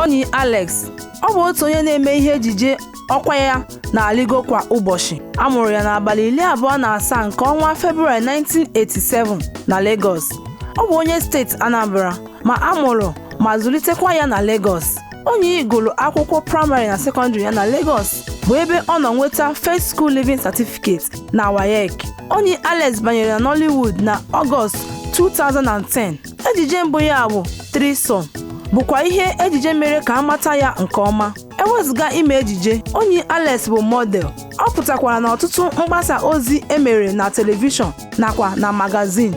Onyi Alex ọ bụ otu onye na-eme ihe ejije ọkwa ya na-alịgo kwa ụbọchị. A mụrụ ya n'abalị 27 nke ọnwa February 1987 na Lagos. Ọ bụ onye steeti Anambra ma a mụrụ ma zụlitekwa ya na Lagos. Onyi gụrụ akwụkwọ praịmarị na sekọndịrị ya na Lagos bụ ebe ọ nọ nweta First School Living Certificate na WAEC. Onyi Alex banyere na Nollywood na Ọgọst 2010. Ejije mbụ ya bụ Threesome bụkwa ihe ejije mere ka amata ya nke ọma. Ewezụga ime ejije, Onyi Alex bụ model. Ọ pụtakwara n'ọtụtụ mgbasa ozi emere na telivishọn nakwa na magazin.